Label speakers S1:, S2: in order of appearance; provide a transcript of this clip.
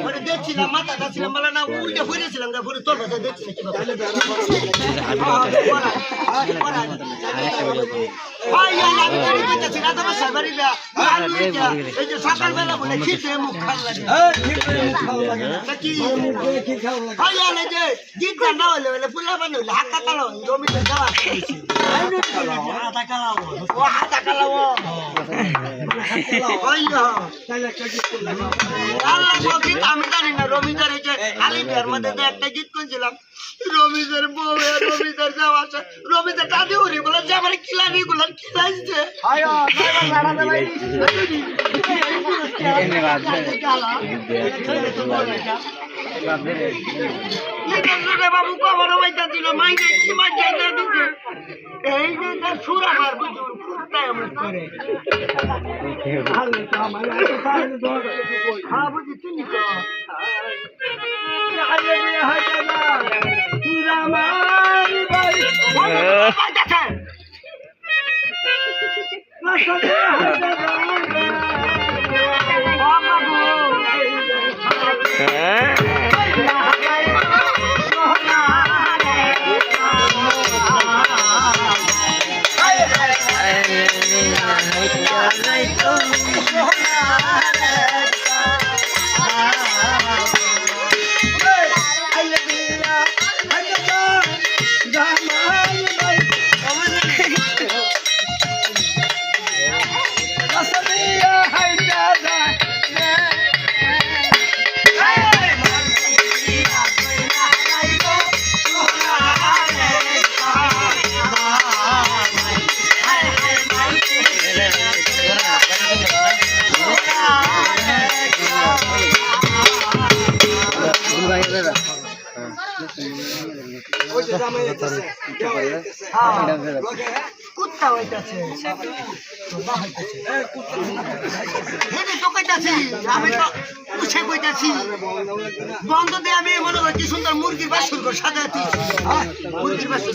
S1: ওরে দেখছিলাম মাথাটা ছিলাম বলে না উল্টে ঘুরেছিলাম না ঘুরে তোর কথা দেখছি সকালবেলা বলে খিদে মুখ গীত গান না হলে বলে ফুলা বান হইলে হাতা কালো জমিতে যাওয়া হাতা কালাও আমি জানি না রমিদার খালি বিয়ার মধ্যে একটা গীত করছিলাম রমিদার বউ রমিদার যাওয়া রমিদার দাদি উড়ি বলে যে আমার কিলানি গুলো খিলাইছে বাবু কবর ছিল মাইনে কি মাইনে দিচ্ছে এই যে সুর আমার বুঝুন করে হ্যাঁ বুঝি চিনি তো কুত্তা হইতাছে আমি তো উঠে কইতাছি বন্ধ দিয়ে আমি মনে করি কি সুন্দর মুরগির বাসুর করে সাজাতে মুরগির বাসুর